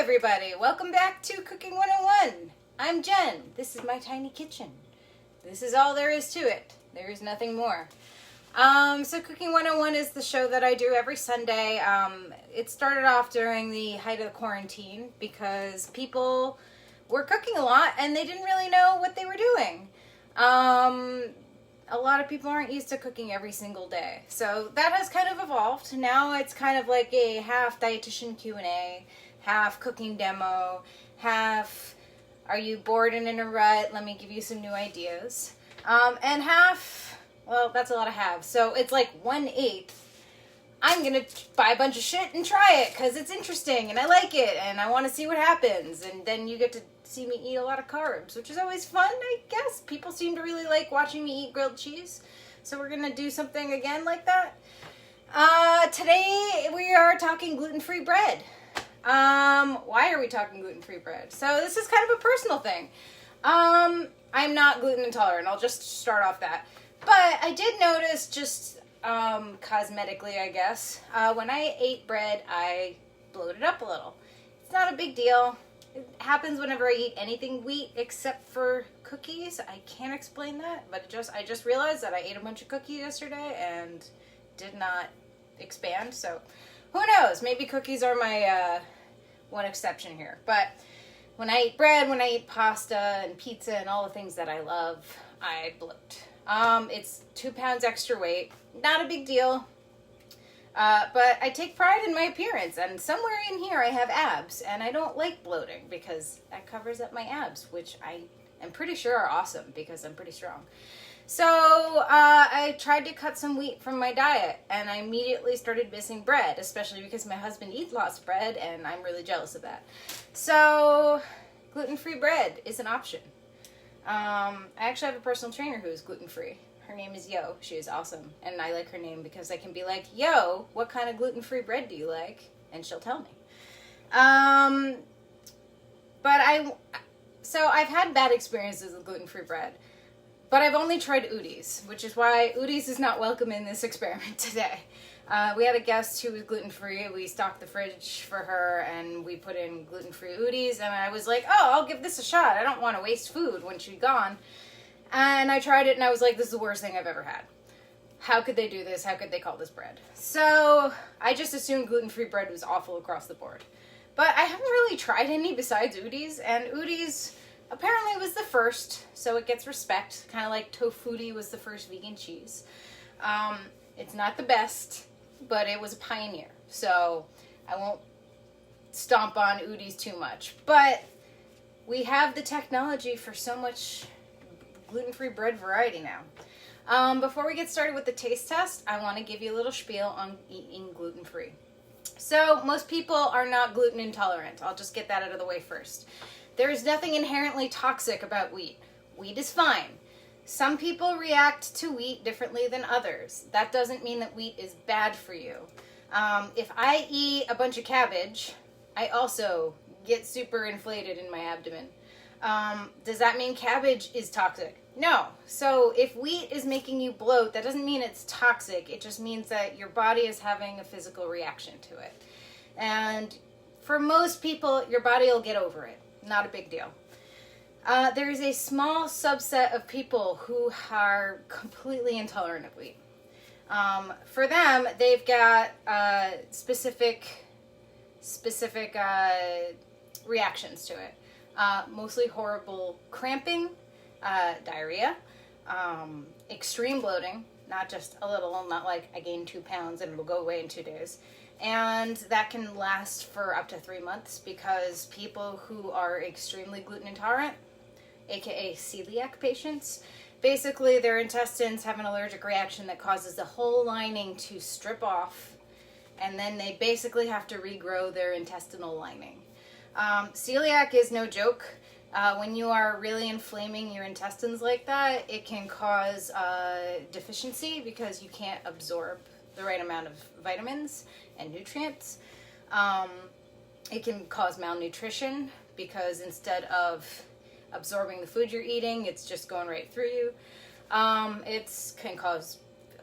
everybody. Welcome back to Cooking 101. I'm Jen. This is my tiny kitchen. This is all there is to it. There is nothing more. So Cooking 101 is the show that I do every Sunday. It started off during the height of the quarantine because people were cooking a lot and they didn't really know what they were doing. A lot of people aren't used to cooking every single day. So that has kind of evolved. Now it's kind of like a half dietitian Q&A, half cooking demo, half are you bored and in a rut? Let me give you some new ideas. And half, well, that's a lot of halves. So it's like 1/8. I'm going to buy a bunch of shit and try it because it's interesting and I like it and I want to see what happens. And then you get to see me eat a lot of carbs, which is always fun, I guess. People seem to really like watching me eat grilled cheese. So we're going to do something again like that. Today we are talking gluten-free bread. Why are we talking gluten-free bread? So this is kind of a personal thing. I'm not gluten intolerant. I'll just start off that. But I did notice just cosmetically, I guess, when I ate bread, I bloated up a little. It's not a big deal. It happens whenever I eat anything wheat except for cookies. I can't explain that, but I just realized that I ate a bunch of cookies yesterday and did not expand. So who knows? Maybe cookies are my one exception here. But when I eat bread, when I eat pasta and pizza and all the things that I love, I bloat. It's 2 pounds extra weight. Not a big deal. But I take pride in my appearance, and somewhere in here I have abs, and I don't like bloating because that covers up my abs, which I am pretty sure are awesome because I'm pretty strong. So I tried to cut some wheat from my diet, and I immediately started missing bread, especially because my husband eats lots of bread, and I'm really jealous of that. So gluten-free bread is an option. I actually have a personal trainer who is gluten-free. Her name is Yo. She is awesome. And I like her name because I can be like, Yo, what kind of gluten-free bread do you like? And she'll tell me. So I've had bad experiences with gluten-free bread. But I've only tried Udi's, which is why Udi's is not welcome in this experiment today. We had a guest who was gluten-free. We stocked the fridge for her, and we put in gluten-free Udi's. And I was like, oh, I'll give this a shot. I don't want to waste food when she's gone. And I tried it, and I was like, this is the worst thing I've ever had. How could they do this? How could they call this bread? So I just assumed gluten-free bread was awful across the board. But I haven't really tried any besides Udi's, and Udi's apparently was the first, so it gets respect. Kind of like Tofutti was the first vegan cheese. It's not the best, but it was a pioneer. So I won't stomp on Udi's too much. But we have the technology for so much gluten-free bread variety now. Before we get started with the taste test, I want to give you a little spiel on eating gluten-free. So most people are not gluten intolerant. I'll just get that out of the way first. There is nothing inherently toxic about wheat. Wheat is fine. Some people react to wheat differently than others. That doesn't mean that wheat is bad for you. If I eat a bunch of cabbage, I also get super inflated in my abdomen. Does that mean cabbage is toxic? No. So if wheat is making you bloat, that doesn't mean it's toxic. It just means that your body is having a physical reaction to it. And for most people, your body will get over it. Not a big deal. There is a small subset of people who are completely intolerant of wheat. For them, they've got specific reactions to it. Mostly horrible cramping, diarrhea, extreme bloating, not just a little, not like I gained 2 pounds and it'll go away in 2 days. And that can last for up to 3 months because people who are extremely gluten intolerant, aka celiac patients, basically their intestines have an allergic reaction that causes the whole lining to strip off, and then they basically have to regrow their intestinal lining. Celiac is no joke. When you are really inflaming your intestines like that, it can cause deficiency because you can't absorb the right amount of vitamins and nutrients. It can cause malnutrition because instead of absorbing the food you're eating, it's just going right through you. It can cause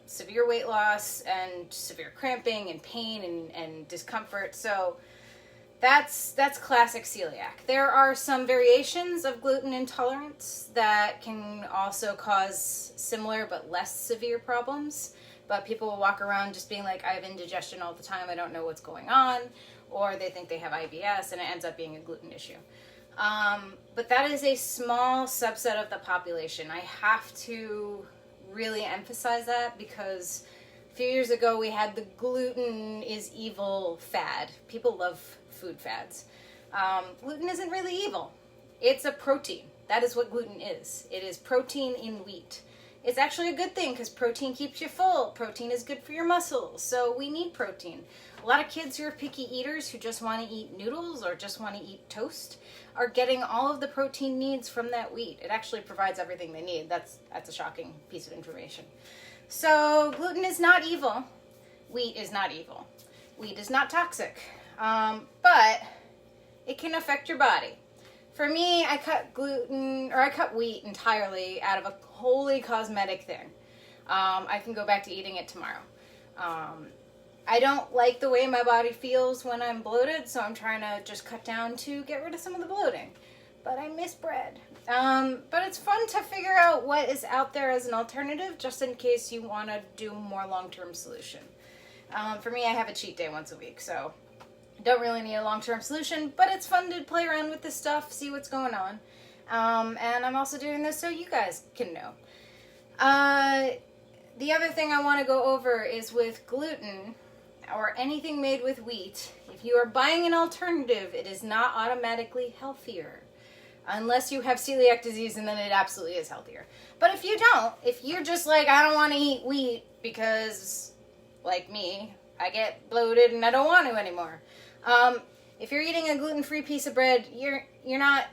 severe weight loss and severe cramping and pain and discomfort. So That's classic celiac. There are some variations of gluten intolerance that can also cause similar but less severe problems. But people will walk around just being like, I have indigestion all the time, I don't know what's going on, or they think they have IBS and it ends up being a gluten issue. But that is a small subset of the population. I have to really emphasize that because a few years ago we had the gluten is evil fad. People love food fads. Gluten isn't really evil. It's a protein. That is what gluten is. It is protein in wheat. It's actually a good thing because protein keeps you full. Protein is good for your muscles, so we need protein. A lot of kids who are picky eaters who just want to eat noodles or just want to eat toast are getting all of the protein needs from that wheat. It actually provides everything they need. That's a shocking piece of information. So gluten is not evil. Wheat is not evil. Wheat is not toxic, but it can affect your body. For me, I cut wheat entirely out of a wholly cosmetic thing. I can go back to eating it tomorrow. I don't like the way my body feels when I'm bloated, so I'm trying to just cut down to get rid of some of the bloating. But I miss bread. But it's fun to figure out what is out there as an alternative, just in case you want to do a more long-term solution. For me, I have a cheat day once a week, so don't really need a long-term solution, but it's fun to play around with this stuff, see what's going on. And I'm also doing this so you guys can know. The other thing I want to go over is with gluten, or anything made with wheat, if you are buying an alternative, it is not automatically healthier. Unless you have celiac disease, and then it absolutely is healthier. But if you don't, if you're just like, I don't want to eat wheat because, like me, I get bloated and I don't want to anymore. If you're eating a gluten-free piece of bread, you're not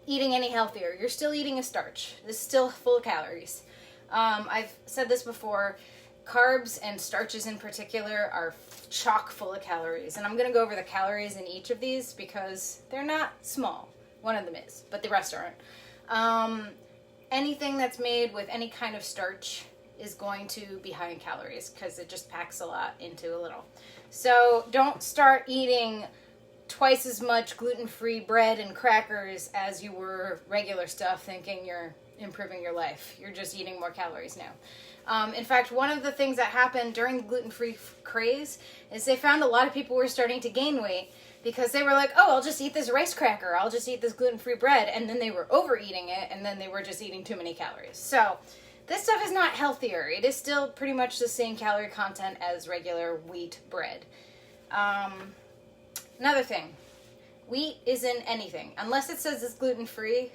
eating any healthier. You're still eating a starch. This is still full of calories. I've said this before. Carbs and starches in particular are chock full of calories. And I'm going to go over the calories in each of these because they're not small. One of them is, but the rest aren't. Anything that's made with any kind of starch is going to be high in calories because it just packs a lot into a little. So don't start eating twice as much gluten-free bread and crackers as you were regular stuff thinking you're improving your life. You're just eating more calories now. In fact, one of the things that happened during the gluten-free craze is they found a lot of people were starting to gain weight because they were like, oh, I'll just eat this rice cracker, I'll just eat this gluten-free bread, and then they were overeating it, and then they were just eating too many calories. So this stuff is not healthier. It is still pretty much the same calorie content as regular wheat bread. Another thing, wheat isn't anything. Unless it says it's gluten-free,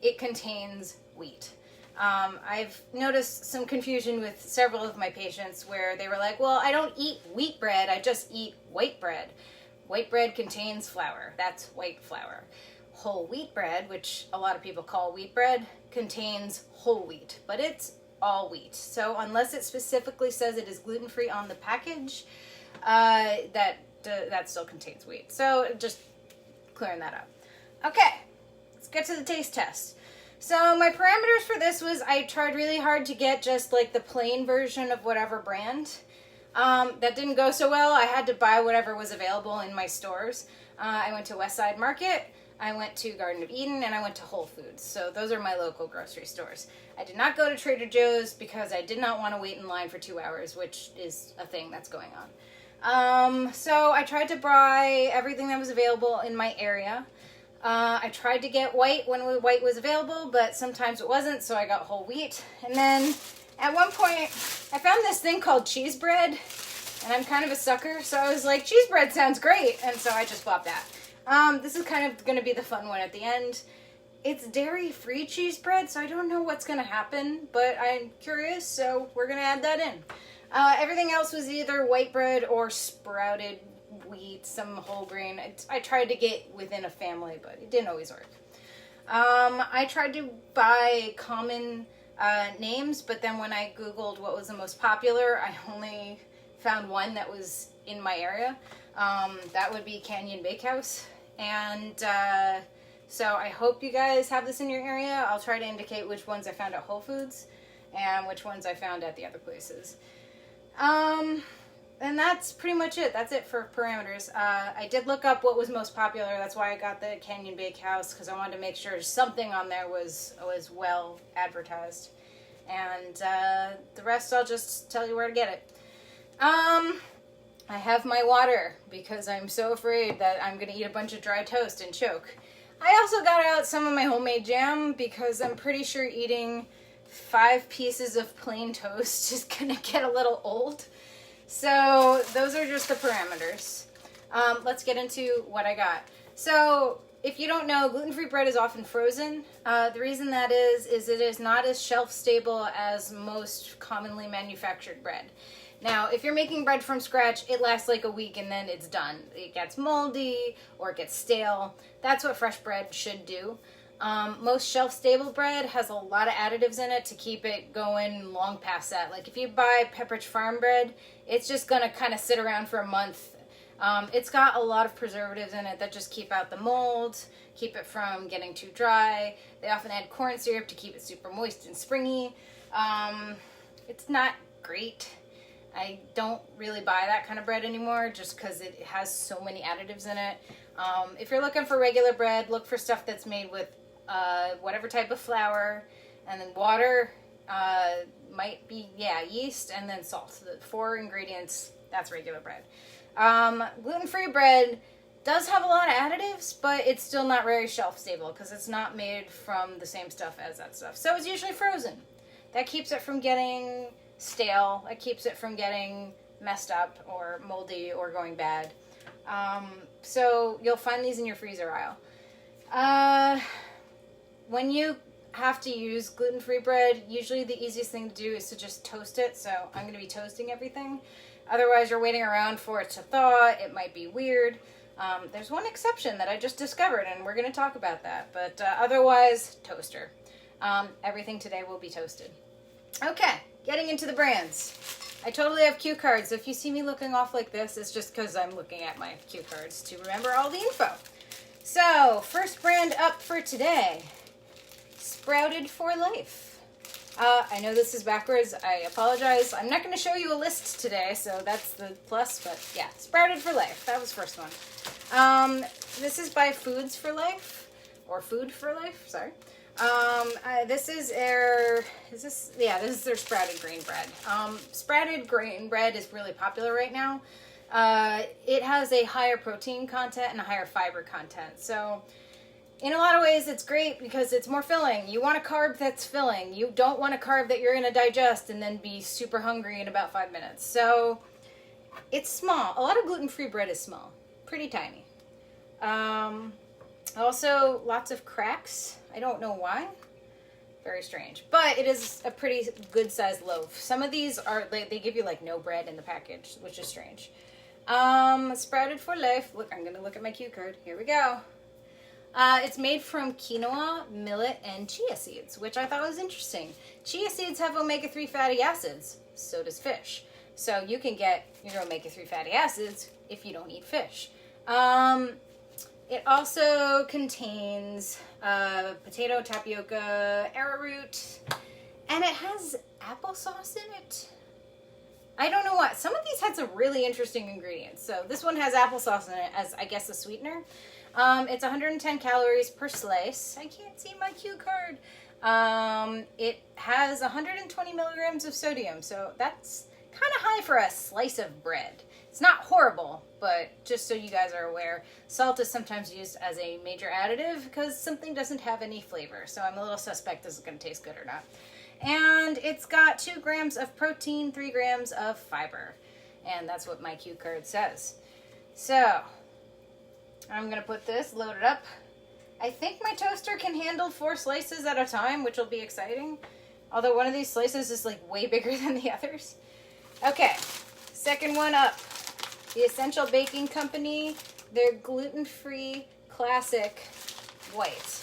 it contains wheat. I've noticed some confusion with several of my patients where they were like, well, I don't eat wheat bread, I just eat white bread. White bread contains flour. That's white flour. Whole wheat bread, which a lot of people call wheat bread, contains whole wheat, but it's all wheat. So unless it specifically says it is gluten-free on the package, that still contains wheat. So just clearing that up. Okay, let's get to the taste test. So my parameters for this was I tried really hard to get just like the plain version of whatever brand. That didn't go so well. I had to buy whatever was available in my stores. I went to West Side Market, I went to Garden of Eden, and I went to Whole Foods. So those are my local grocery stores. I did not go to Trader Joe's because I did not want to wait in line for 2 hours, which is a thing that's going on. So I tried to buy everything that was available in my area. I tried to get white when white was available, but sometimes it wasn't, so I got whole wheat. And then at one point, I found this thing called cheese bread, and I'm kind of a sucker, so I was like, cheese bread sounds great, and so I just bought that. This is kind of going to be the fun one at the end. It's dairy-free cheese bread, so I don't know what's going to happen, but I'm curious, so we're going to add that in. Everything else was either white bread or sprouted wheat, some whole grain. I tried to get within a family, but it didn't always work. I tried to buy common names, but then when I Googled what was the most popular, I only found one that was in my area. That would be Canyon Bakehouse. And so I hope you guys have this in your area. I'll try to indicate which ones I found at Whole Foods and which ones I found at the other places. And that's pretty much it. That's it for parameters. I did look up what was most popular. That's why I got the Canyon Bakehouse, because I wanted to make sure something on there was well advertised. And the rest I'll just tell you where to get it. I have my water because I'm so afraid that I'm going to eat a bunch of dry toast and choke. I also got out some of my homemade jam because I'm pretty sure eating 5 pieces of plain toast is going to get a little old. So those are just the parameters. Let's get into what I got. So if you don't know, gluten-free bread is often frozen. The reason that is it is not as shelf stable as most commonly manufactured bread. Now, if you're making bread from scratch, it lasts like a week and then it's done. It gets moldy or it gets stale. That's what fresh bread should do. Most shelf-stable bread has a lot of additives in it to keep it going long past that. Like if you buy Pepperidge Farm bread, it's just going to kind of sit around for a month. It's got a lot of preservatives in it that just keep out the mold, keep it from getting too dry. They often add corn syrup to keep it super moist and springy. It's not great. I don't really buy that kind of bread anymore just because it has so many additives in it. If you're looking for regular bread, look for stuff that's made with whatever type of flour, and then water, might be, yeast, and then salt. So the 4 ingredients, that's regular bread. Gluten-free bread does have a lot of additives, but it's still not very shelf stable because it's not made from the same stuff as that stuff. So it's usually frozen. That keeps it from getting stale. It keeps it from getting messed up or moldy or going bad. So you'll find these in your freezer aisle. When you have to use gluten-free bread, usually the easiest thing to do is to just toast it. So I'm going to be toasting everything. Otherwise, you're waiting around for it to thaw. It might be weird. There's one exception that I just discovered, and we're going to talk about that. But otherwise, toaster. Everything today will be toasted. Okay, getting into the brands. I totally have cue cards. If you see me looking off like this, it's just because I'm looking at my cue cards to remember all the info. So, first brand up for today, Sprouted for Life. I know this is backwards. I apologize. I'm not going to show you a list today, so that's the plus, but yeah, Sprouted for Life. That was the first one. This is by Foods for Life, or Food for Life, sorry. This is their sprouted grain bread. Sprouted grain bread is really popular right now. It has a higher protein content and a higher fiber content. So in a lot of ways, it's great because it's more filling. You want a carb that's filling. You don't want a carb that you're going to digest and then be super hungry in about 5 minutes. So it's small. A lot of gluten-free bread is small. Pretty tiny. Also, lots of cracks. I don't know why. Very strange. But it is a pretty good-sized loaf. Some of these are, they give you like no bread in the package, which is strange. Sprouted for Life. Look, I'm going to look at my cue card. Here we go. It's made from quinoa, millet, and chia seeds, which I thought was interesting. Chia seeds have omega-3 fatty acids. So does fish. So you can get your omega-3 fatty acids if you don't eat fish. It also contains potato, tapioca, arrowroot, and it has applesauce in it. I don't know what. Some of these had some really interesting ingredients. So this one has applesauce in it as, I guess, a sweetener. It's 110 calories per slice. I can't see my cue card. It has 120 milligrams of sodium, so that's kind of high for a slice of bread. It's not horrible, but just so you guys are aware, salt is sometimes used as a major additive because something doesn't have any flavor. So I'm a little suspect is it going to taste good or not. And it's got 2 grams of protein, 3 grams of fiber. And that's what my cue card says. So I'm going to put this, load it up. I think my toaster can handle 4 slices at a time, which will be exciting. Although one of these slices is like way bigger than the others. Okay, second one up. The Essential Baking Company, their gluten-free classic white.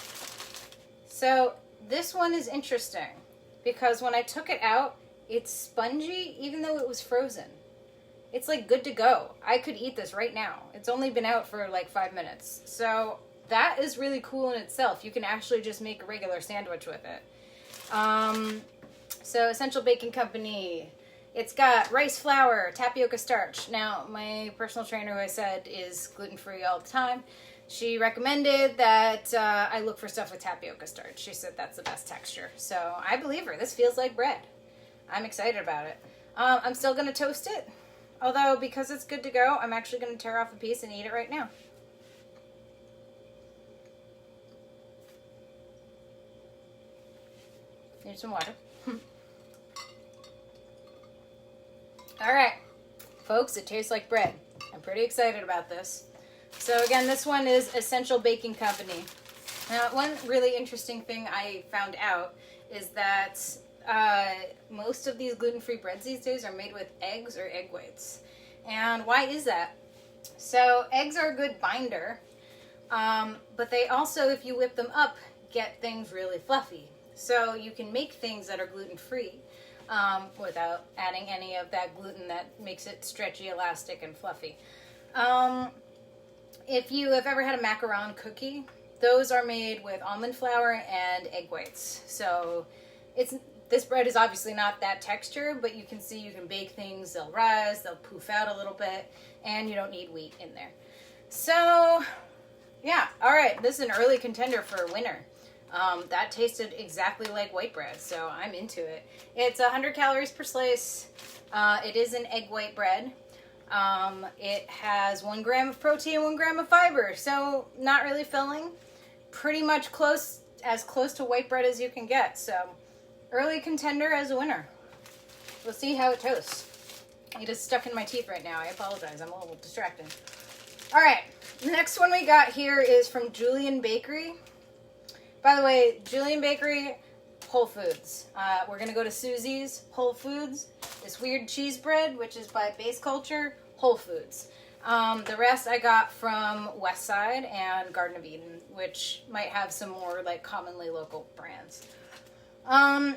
So this one is interesting because when I took it out, it's spongy even though it was frozen. It's like good to go. I could eat this right now. It's only been out for like 5 minutes. So that is really cool in itself. You can actually just make a regular sandwich with it. So Essential Baking Company, It's got rice flour, tapioca starch. Now, my personal trainer, who I said is gluten-free all the time, she recommended that I look for stuff with tapioca starch. She said that's the best texture. So I believe her. This feels like bread. I'm excited about it. I'm still going to toast it. Although, because it's good to go, I'm actually going to tear off a piece and eat it right now. Need some water. All right, folks, it tastes like bread. I'm pretty excited about this. So again, this one is Essential Baking Company. Now, one really interesting thing I found out is that most of these gluten-free breads these days are made with eggs or egg whites. And why is that? So eggs are a good binder, but they also, if you whip them up, get things really fluffy. So you can make things that are gluten-free without adding any of that gluten that makes it stretchy, elastic, and fluffy. If you have ever had a macaron cookie, those are made with almond flour and egg whites. So this bread is obviously not that texture, but you can see you can bake things, they'll rise, they'll poof out a little bit, and you don't need wheat in there. So, yeah, all right, this is an early contender for winter. That tasted exactly like white bread, so I'm into it. It's 100 calories per slice. It is an egg white bread. It has 1 gram of protein, 1 gram of fiber, so not really filling. Pretty much as close to white bread as you can get, so early contender as a winner. We'll see how it toasts. It is stuck in my teeth right now. I apologize. I'm a little distracted. All right, the next one we got here is from Julian Bakery. By the way, Julian Bakery, Whole Foods. We're going to go to Susie's, Whole Foods. This weird cheese bread, which is by Base Culture, Whole Foods. The rest I got from Westside and Garden of Eden, which might have some more like commonly local brands.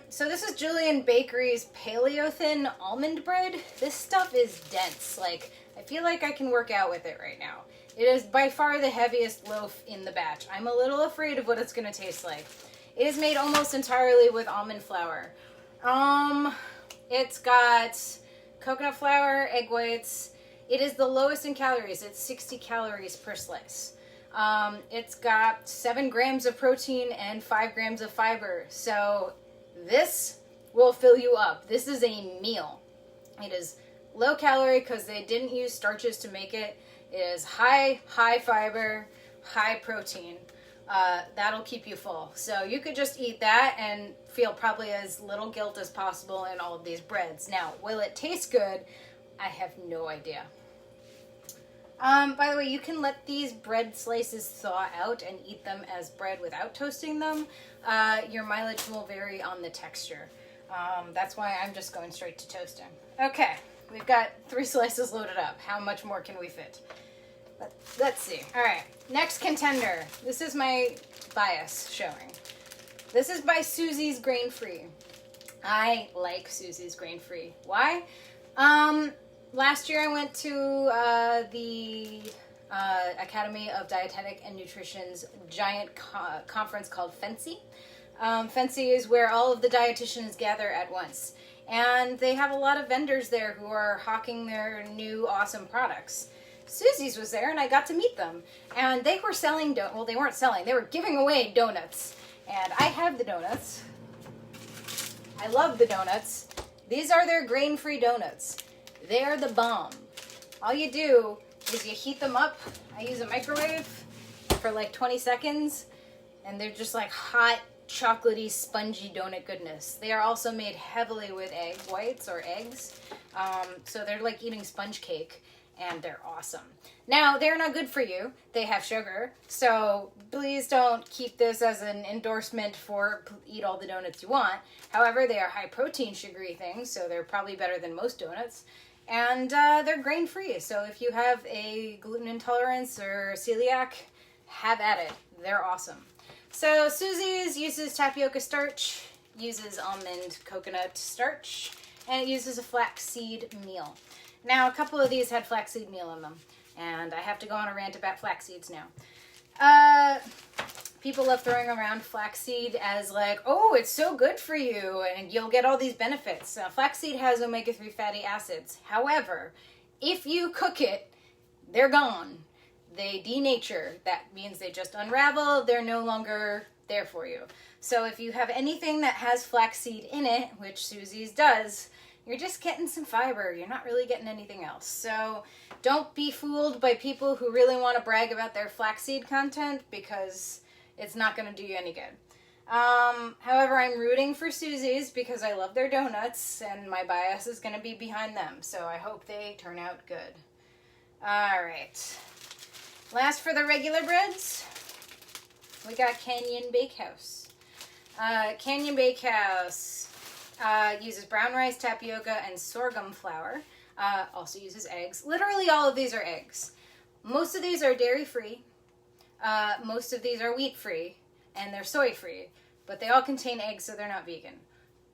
So this is Julian Bakery's Paleo Thin Almond Bread. This stuff is dense. Like, I feel like I can work out with it right now. It is by far the heaviest loaf in the batch. I'm a little afraid of what it's going to taste like. It is made almost entirely with almond flour. It's got coconut flour, egg whites. It is the lowest in calories. It's 60 calories per slice. It's got 7 grams of protein and 5 grams of fiber. So this will fill you up. This is a meal. It is low calorie because they didn't use starches to make it. It is high fiber, high protein. That'll keep you full. So you could just eat that and feel probably as little guilt as possible in all of these breads. Now, will it taste good? I have no idea. By the way, you can let these bread slices thaw out and eat them as bread without toasting them. Your mileage will vary on the texture. That's why I'm just going straight to toasting. Okay, we've got 3 slices loaded up. How much more can we fit? Let's see. All right, next contender. This is my bias showing. This is by Susie's Grain-Free. I like Susie's Grain-Free. Why? Last year I went to the Academy of Dietetic and Nutrition's giant conference called FENCI. FENCI is where all of the dietitians gather at once. And they have a lot of vendors there who are hawking their new awesome products. Susie's was there and I got to meet them. And they were selling well, they weren't selling. They were giving away donuts. And I have the donuts. I love the donuts. These are their grain-free donuts. They're the bomb. All you do is you heat them up. I use a microwave for like 20 seconds. And they're just like hot, chocolatey, spongy donut goodness. They are also made heavily with egg whites or eggs. So they're like eating sponge cake. And they're awesome. Now, they're not good for you. They have sugar. So please don't keep this as an endorsement for eat all the donuts you want. However, they are high protein sugary things, so they're probably better than most donuts. And they're grain-free. So if you have a gluten intolerance or celiac, have at it. They're awesome. So Susie's uses tapioca starch, uses almond coconut starch, and it uses a flaxseed meal. Now, a couple of these had flaxseed meal in them, and I have to go on a rant about flax seeds now. People love throwing around flaxseed as like, oh, it's so good for you and you'll get all these benefits. Flaxseed has omega-3 fatty acids. However, if you cook it, they're gone. They denature. That means they just unravel. They're no longer there for you. So if you have anything that has flaxseed in it, which Susie's does, you're just getting some fiber. You're not really getting anything else. So don't be fooled by people who really want to brag about their flaxseed content, because it's not going to do you any good. However, I'm rooting for Susie's because I love their donuts and my bias is going to be behind them. So I hope they turn out good. All right. Last for the regular breads, we got Canyon Bakehouse. Canyon Bakehouse uses brown rice, tapioca, and sorghum flour. Also uses eggs. Literally all of these are eggs. Most of these are dairy-free. Most of these are wheat-free. And they're soy-free. But they all contain eggs, so they're not vegan.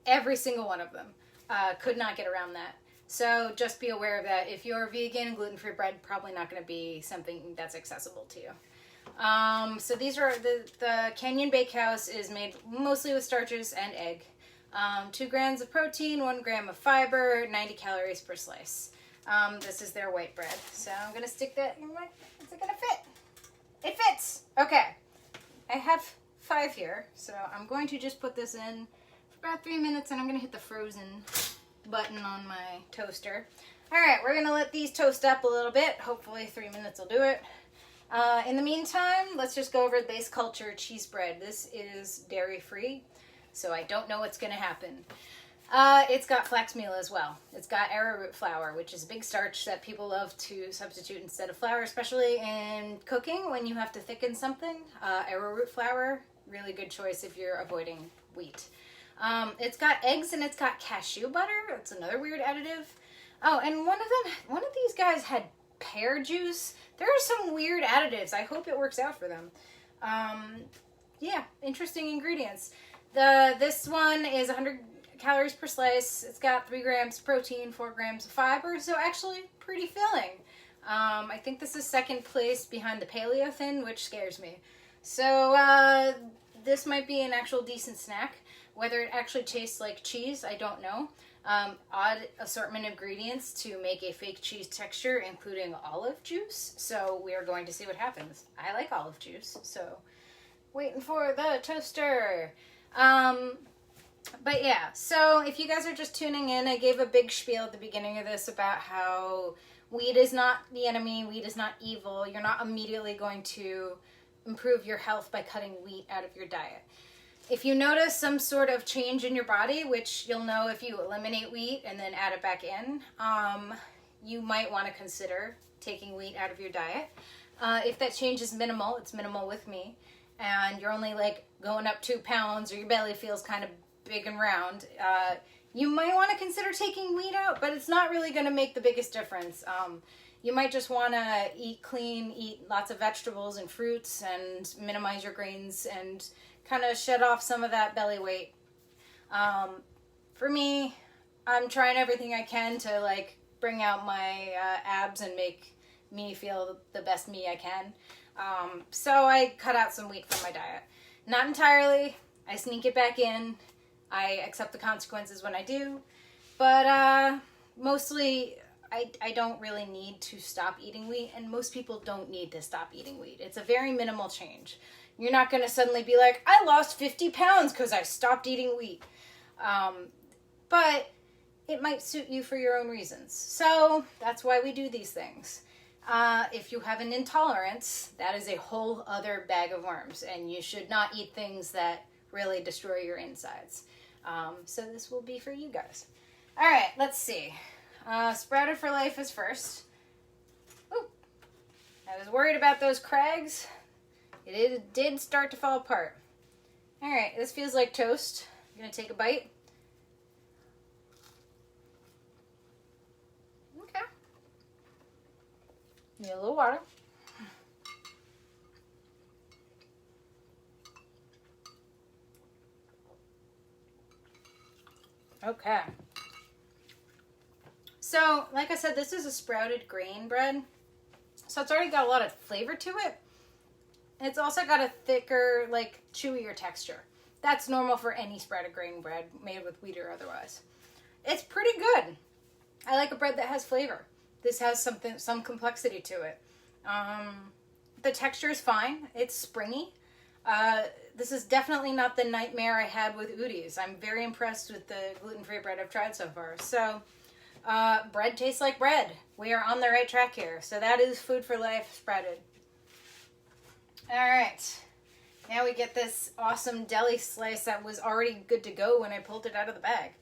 Every single one of them. Could not get around that. So just be aware of that. If you're vegan, gluten-free bread, probably not going to be something that's accessible to you. So these are, the Canyon Bakehouse is made mostly with starches and egg. 2 grams of protein, 1 gram of fiber, 90 calories per slice. This is their white bread. So I'm going to stick that in my, is it going to fit? It fits! Okay. I have 5 here, so I'm going to just put this in for about 3 minutes, and I'm going to hit the frozen button on my toaster. Alright, we're going to let these toast up a little bit. Hopefully 3 minutes will do it. In the meantime, let's just go over the base culture cheese bread. This is dairy-free, so I don't know what's going to happen. It's got flax meal as well. It's got arrowroot flour, which is a big starch that people love to substitute instead of flour, especially in cooking when you have to thicken something. Arrowroot flour, really good choice if you're avoiding wheat. It's got eggs and it's got cashew butter. That's another weird additive. Oh, and one of these guys had pear juice. There are some weird additives. I hope it works out for them. Yeah, interesting ingredients. This one is 100 calories per slice. It's got 3 grams of protein, 4 grams of fiber, so actually pretty filling. I think this is second place behind the Paleo Thin, which scares me. So this might be an actual decent snack. Whether it actually tastes like cheese, I don't know. Odd assortment of ingredients to make a fake cheese texture, including olive juice. So we are going to see what happens. I like olive juice, so waiting for the toaster. But yeah, so if you guys are just tuning in, I gave a big spiel at the beginning of this about how wheat is not the enemy, wheat is not evil. You're not immediately going to improve your health by cutting wheat out of your diet. If you notice some sort of change in your body, which you'll know if you eliminate wheat and then add it back in, you might want to consider taking wheat out of your diet. If that change is minimal, it's minimal with me, and you're only like going up 2 pounds or your belly feels kind of big and round, you might want to consider taking wheat out, but it's not really going to make the biggest difference. You might just want to eat clean, eat lots of vegetables and fruits, and minimize your grains and kind of shed off some of that belly weight. For me, I'm trying everything I can to like bring out my abs and make me feel the best me I can. So I cut out some wheat from my diet. Not entirely. I sneak it back in. I accept the consequences when I do. But mostly I don't really need to stop eating wheat, and most people don't need to stop eating wheat. It's a very minimal change. You're not going to suddenly be like, I lost 50 pounds because I stopped eating wheat. But it might suit you for your own reasons. So that's why we do these things. If you have an intolerance, that is a whole other bag of worms, and you should not eat things that really destroy your insides. So this will be for you guys. All right, let's see. Sprouted for Life is first. Ooh, I was worried about those crags. It did start to fall apart. All right, this feels like toast. I'm going to take a bite. Okay. Need a little water. Okay. So, like I said, this is a sprouted grain bread. So it's already got a lot of flavor to it. It's also got a thicker, like, chewier texture. That's normal for any spread of grain bread, made with wheat or otherwise. It's pretty good. I like a bread that has flavor. This has some complexity to it. The texture is fine. It's springy. This is definitely not the nightmare I had with Udi's. I'm very impressed with the gluten-free bread I've tried so far. So, bread tastes like bread. We are on the right track here. So that is Food for Life spreaded. All right. Now we get this awesome deli slice that was already good to go when I pulled it out of the bag.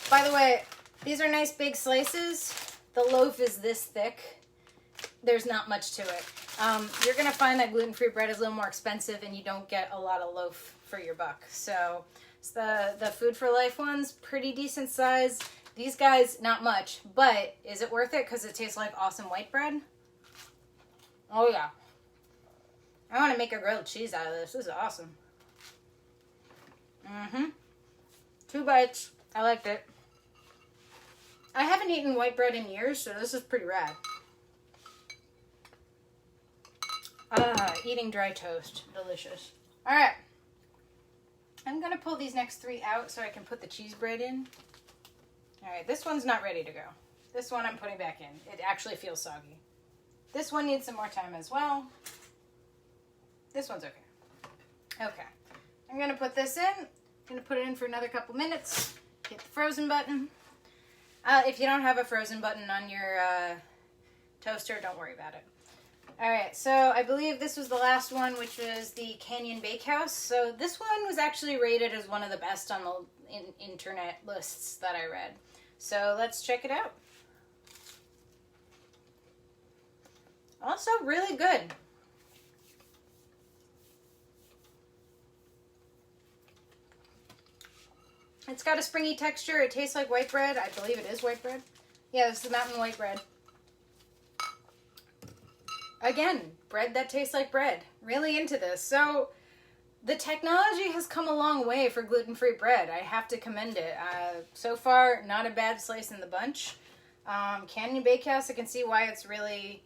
By the way, these are nice big slices. The loaf is this thick. There's not much to it. You're going to find that gluten-free bread is a little more expensive and you don't get a lot of loaf for your buck. So the Food for Life ones, pretty decent size. These guys, not much. But is it worth it because it tastes like awesome white bread? Oh, yeah. I want to make a grilled cheese out of this. This is awesome. 2 bites. I liked it. I haven't eaten white bread in years, so this is pretty rad. Eating dry toast. Delicious. Alright. I'm going to pull these next 3 out so I can put the cheese bread in. Alright, this one's not ready to go. This one I'm putting back in. It actually feels soggy. This one needs some more time as well. This one's okay. Okay. I'm going to put this in. I'm going to put it in for another couple minutes. Hit the frozen button. If you don't have a frozen button on your toaster, don't worry about it. Alright, so I believe this was the last one, which was the Canyon Bakehouse. So this one was actually rated as one of the best on the internet lists that I read. So let's check it out. Also really good. It's got a springy texture. It tastes like white bread. I believe it is white bread. Yeah, this is mountain white bread. Again, bread that tastes like bread. Really into this. So, the technology has come a long way for gluten-free bread. I have to commend it. So far, not a bad slice in the bunch. Canyon Bakehouse, I can see why it's really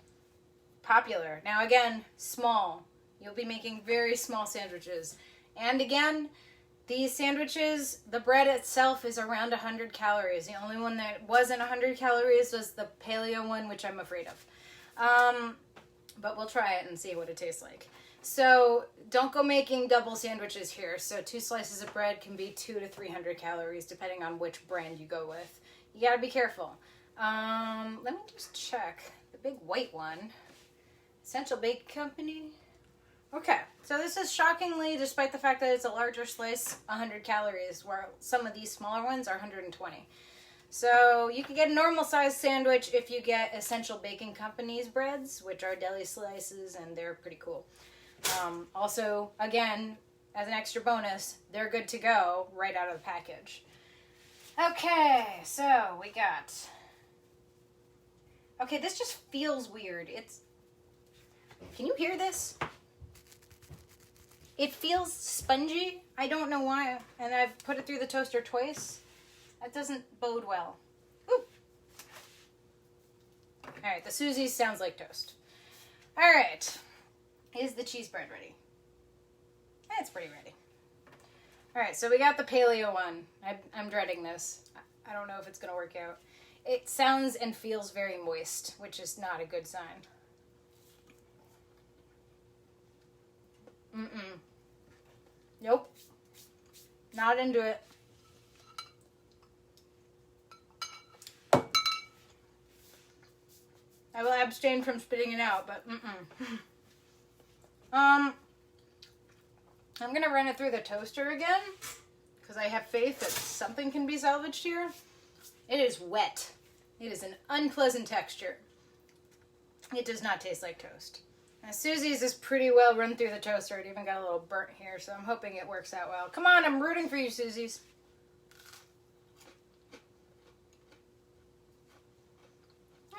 popular. Now, again, small. You'll be making very small sandwiches. And again, these sandwiches, the bread itself is around 100 calories. The only one that wasn't 100 calories was the paleo one, which I'm afraid of. But we'll try it and see what it tastes like. So don't go making double sandwiches here. So 2 slices of bread can be 200 to 300 calories depending on which brand you go with. You gotta be careful. Let me just check. The big white one. Essential Bake Company. Okay, so this is shockingly, despite the fact that it's a larger slice, 100 calories, where some of these smaller ones are 120. So you can get a normal size sandwich if you get Essential Baking Company's breads, which are deli slices, and they're pretty cool. Also, again, as an extra bonus, they're good to go right out of the package. Okay, so we got... Okay, this just feels weird. Can you hear this? It feels spongy. I don't know why. And I've put it through the toaster twice. That doesn't bode well. Ooh. Alright, the Susie's sounds like toast. Alright. Is the cheese bread ready? It's pretty ready. Alright, so we got the paleo one. I'm dreading this. I don't know if it's going to work out. It sounds and feels very moist, which is not a good sign. Nope. Not into it. I will abstain from spitting it out, but I'm gonna run it through the toaster again, because I have faith that something can be salvaged here. It is wet. It is an unpleasant texture. It does not taste like toast. Now, Susie's is pretty well run through the toaster. It even got a little burnt here, so I'm hoping it works out well. Come on, I'm rooting for you, Susie's.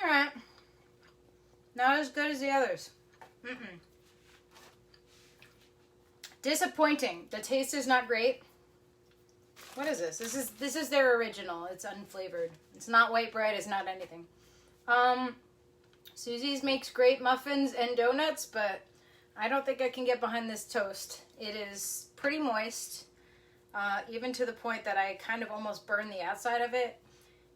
Alright. Not as good as the others. Disappointing. The taste is not great. What is this? This is their original. It's unflavored. It's not white bread. It's not anything. Susie's makes great muffins and donuts, but I don't think I can get behind this toast. It is pretty moist, even to the point that I kind of almost burn the outside of it.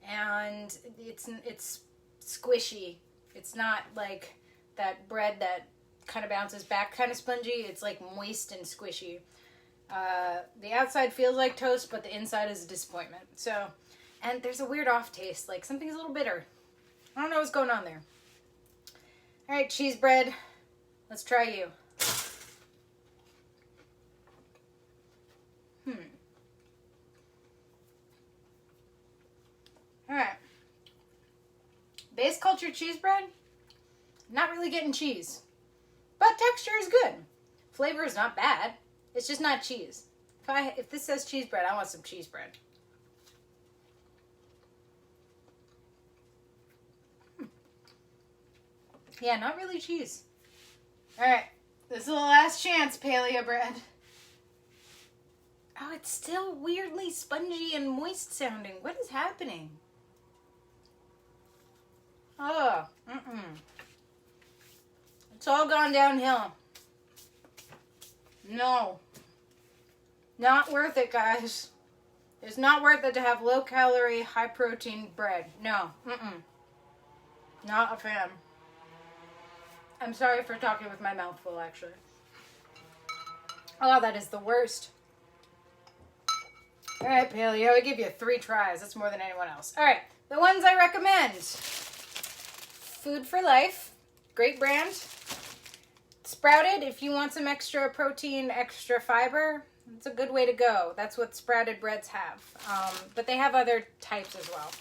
And it's squishy. It's not like that bread that kind of bounces back, kind of spongy. It's like moist and squishy. The outside feels like toast, but the inside is a disappointment. So, and there's a weird off taste, like something's a little bitter. I don't know what's going on there. All right, cheese bread. Let's try you. All right. Base culture cheese bread. Not really getting cheese, but texture is good. Flavor is not bad. It's just not cheese. If this says cheese bread, I want some cheese bread. Yeah, not really cheese. All right, this is the last chance, paleo bread. Oh, it's still weirdly spongy and moist sounding. What is happening? Oh, It's all gone downhill. No. Not worth it, guys. It's not worth it to have low-calorie, high-protein bread. No. Not a fan. I'm sorry for talking with my mouth full, actually. Oh, that is the worst. All right, paleo, I give you 3 tries. That's more than anyone else. All right, the ones I recommend. Food for Life. Great brand. Sprouted, if you want some extra protein, extra fiber, it's a good way to go. That's what sprouted breads have. But they have other types as well.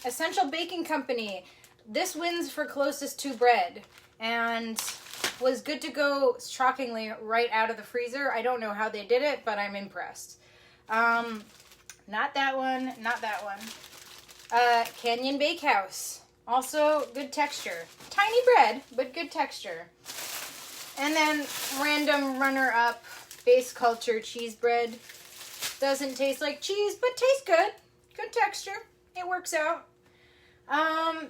Essential Baking Company. This wins for closest to bread and was good to go, shockingly, right out of the freezer. I don't know how they did it, but I'm impressed. Not that one, not that one. Canyon Bakehouse. Also good texture. Tiny bread, but good texture. And then random runner-up, Base Culture cheese bread. Doesn't taste like cheese, but tastes good. Good texture. It works out.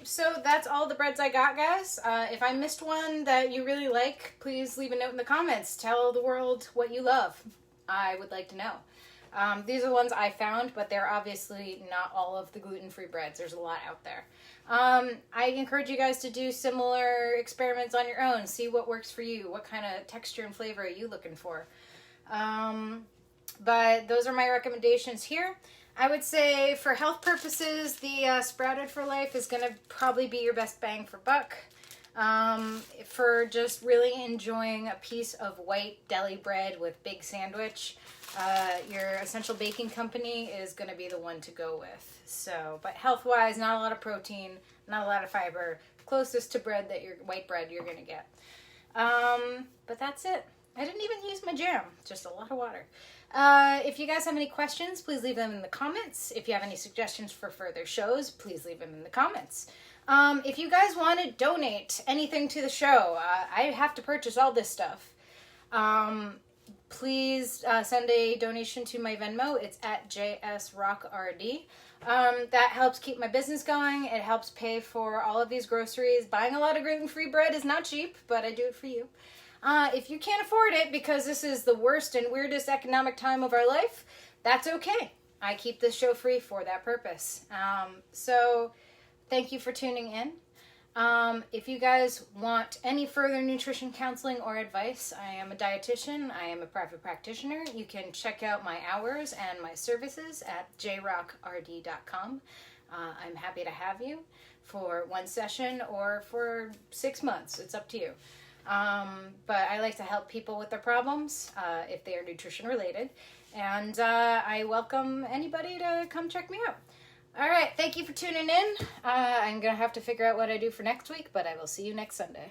So that's all the breads I got, guys. If I missed one that you really like, please leave a note in the comments. Tell the world what you love. I would like to know. These are the ones I found, but they're obviously not all of the gluten-free breads. There's a lot out there. I encourage you guys to do similar experiments on your own. See what works for you. What kind of texture and flavor are you looking for? But those are my recommendations here. I would say for health purposes, the Sprouted for Life is going to probably be your best bang for buck. For just really enjoying a piece of white deli bread with big sandwich, your Essential Baking Company is going to be the one to go with. So, but health-wise, not a lot of protein, not a lot of fiber. Closest to bread that white bread you're going to get. But that's it. I didn't even use my jam, just a lot of water. If you guys have any questions, please leave them in the comments. If you have any suggestions for further shows, please leave them in the comments. If you guys want to donate anything to the show, I have to purchase all this stuff. Please send a donation to my Venmo. It's at JSRockRD. That helps keep my business going. It helps pay for all of these groceries. Buying a lot of gluten-free bread is not cheap, but I do it for you. If you can't afford it because this is the worst and weirdest economic time of our life, that's okay. I keep this show free for that purpose. So thank you for tuning in. If you guys want any further nutrition counseling or advice, I am a dietitian. I am a private practitioner. You can check out my hours and my services at jrockrd.com. I'm happy to have you for one session or for 6 months. It's up to you. But I like to help people with their problems, if they are nutrition related. And I welcome anybody to come check me out. All right, thank you for tuning in. I'm going to have to figure out what I do for next week, but I will see you next Sunday.